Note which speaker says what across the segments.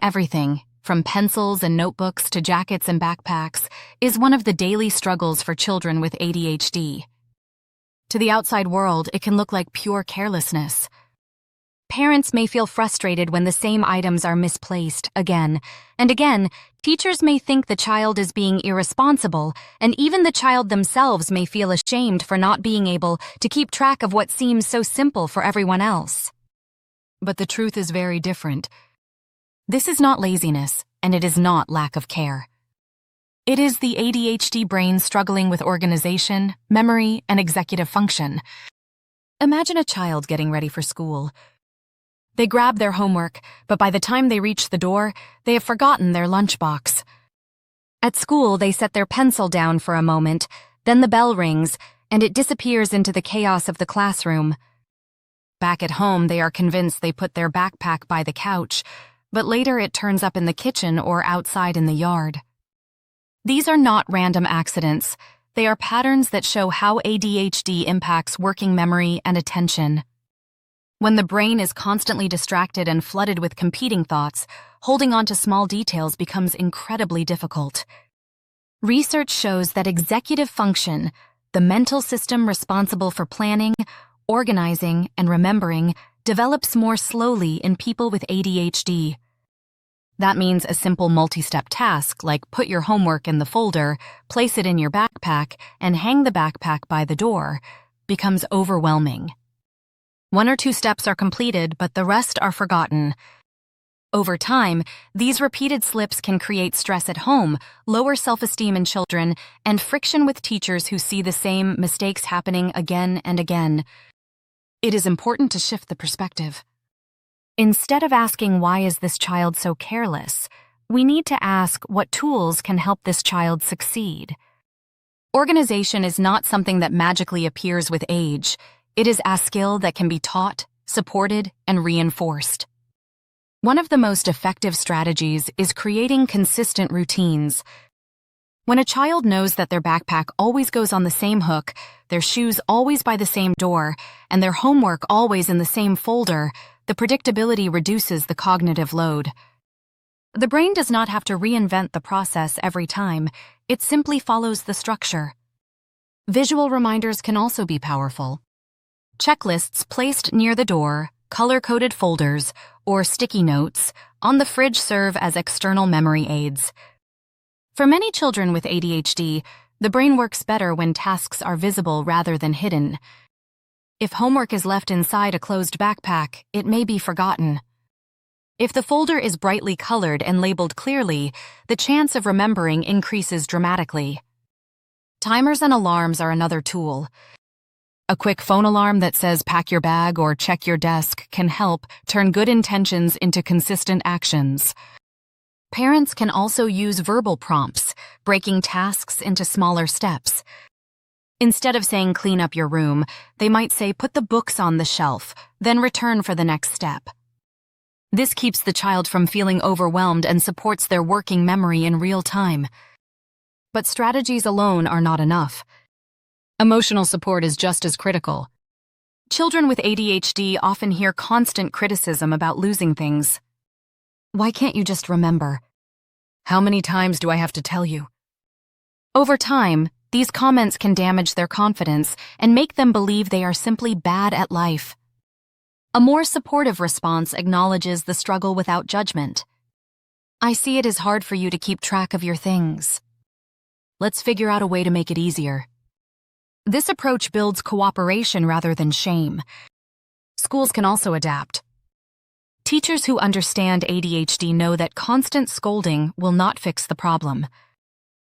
Speaker 1: everything, from pencils and notebooks to jackets and backpacks, is one of the daily struggles for children with ADHD. To the outside world, it can look like pure carelessness. Parents may feel frustrated when the same items are misplaced again and again. Teachers may think the child is being irresponsible, and even the child themselves may feel ashamed for not being able to keep track of what seems so simple for everyone else. But the truth is very different. This is not laziness, and it is not lack of care. It is the ADHD brain struggling with organization, memory, and executive function. Imagine a child getting ready for school. They grab their homework, but by the time they reach the door, they have forgotten their lunchbox. At school, they set their pencil down for a moment, then the bell rings, and it disappears into the chaos of the classroom. Back at home, they are convinced they put their backpack by the couch, but later it turns up in the kitchen or outside in the yard. These are not random accidents. They are patterns that show how ADHD impacts working memory and attention. When the brain is constantly distracted and flooded with competing thoughts, holding on to small details becomes incredibly difficult. Research shows that executive function, the mental system responsible for planning, organizing, and remembering, develops more slowly in people with ADHD. That means a simple multi-step task like put your homework in the folder, place it in your backpack, and hang the backpack by the door becomes overwhelming. One or two steps are completed, but the rest are forgotten. Over time, these repeated slips can create stress at home, lower self-esteem in children, and friction with teachers who see the same mistakes happening again and again. It is important to shift the perspective. Instead of asking, why is this child so careless, we need to ask what tools can help this child succeed. Organization is not something that magically appears with age. It is a skill that can be taught, supported, and reinforced. One of the most effective strategies is creating consistent routines. When a child knows that their backpack always goes on the same hook, their shoes always by the same door, and their homework always in the same folder, the predictability reduces the cognitive load. The brain does not have to reinvent the process every time. It simply follows the structure. Visual reminders can also be powerful. Checklists placed near the door, color-coded folders, or sticky notes on the fridge serve as external memory aids. For many children with ADHD, the brain works better when tasks are visible rather than hidden. If homework is left inside a closed backpack, it may be forgotten. If the folder is brightly colored and labeled clearly, the chance of remembering increases dramatically. Timers and alarms are another tool. A quick phone alarm that says pack your bag or check your desk can help turn good intentions into consistent actions. Parents can also use verbal prompts, breaking tasks into smaller steps. Instead of saying clean up your room, they might say put the books on the shelf, then return for the next step. This keeps the child from feeling overwhelmed and supports their working memory in real time. But strategies alone are not enough. Emotional support is just as critical. Children with ADHD often hear constant criticism about losing things. Why can't you just remember? How many times do I have to tell you? Over time, these comments can damage their confidence and make them believe they are simply bad at life. A more supportive response acknowledges the struggle without judgment. I see it is hard for you to keep track of your things. Let's figure out a way to make it easier. This approach builds cooperation rather than shame. Schools can also adapt. Teachers who understand ADHD know that constant scolding will not fix the problem.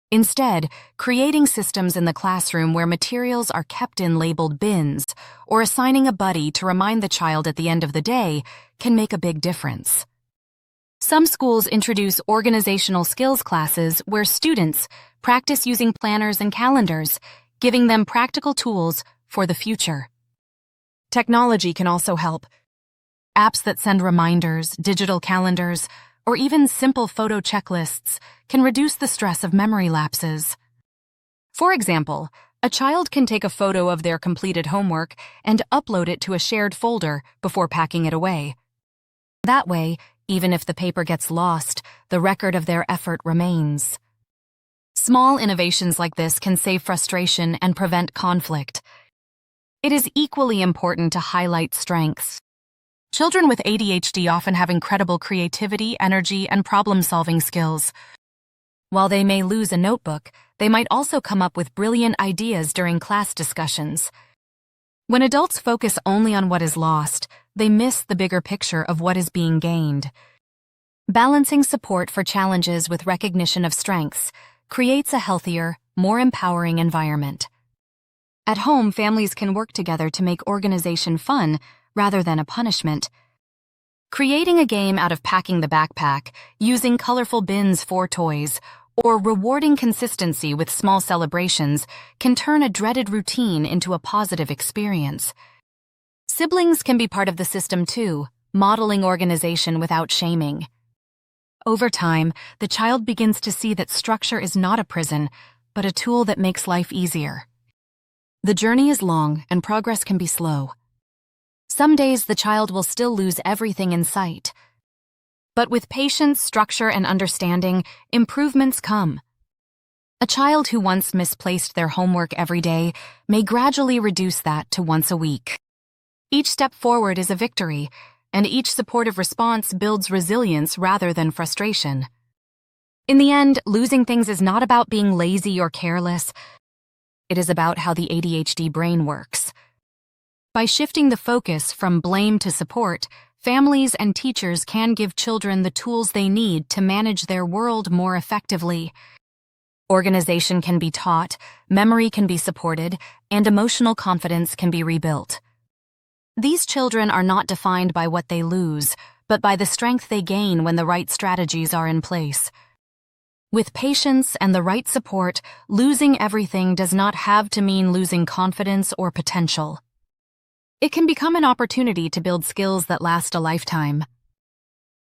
Speaker 1: Instead, creating systems in the classroom where materials are kept in labeled bins or assigning a buddy to remind the child at the end of the day can make a big difference. Some schools introduce organizational skills classes where students practice using planners and calendars, giving them practical tools for the future. Technology can also help. Apps that send reminders, digital calendars, or even simple photo checklists can reduce the stress of memory lapses. For example, a child can take a photo of their completed homework and upload it to a shared folder before packing it away. That way, Even if the paper gets lost, the record of their effort remains. Small innovations like this can save frustration and prevent conflict. It is equally important to highlight strengths. Children with ADHD often have incredible creativity, energy, and problem-solving skills. While they may lose a notebook, they might also come up with brilliant ideas during class discussions. When adults focus only on what is lost, they miss the bigger picture of what is being gained. Balancing support for challenges with recognition of strengths creates a healthier, more empowering environment. At home, families can work together to make organization fun rather than a punishment. Creating a game out of packing the backpack, using colorful bins for toys, or rewarding consistency with small celebrations can turn a dreaded routine into a positive experience. Siblings can be part of the system too, modeling organization without shaming. Over time, the child begins to see that structure is not a prison, but a tool that makes life easier. The journey is long and progress can be slow. Some days the child will still lose everything in sight. But with patience, structure, and understanding, improvements come. A child who once misplaced their homework every day may gradually reduce that to once a week. Each step forward is a victory, and each supportive response builds resilience rather than frustration. In the end, losing things is not about being lazy or careless. It is about how the ADHD brain works. By shifting the focus from blame to support, families and teachers can give children the tools they need to manage their world more effectively. Organization can be taught, memory can be supported, and emotional confidence can be rebuilt. These children are not defined by what they lose, but by the strength they gain when the right strategies are in place. With patience and the right support, losing everything does not have to mean losing confidence or potential. It can become an opportunity to build skills that last a lifetime.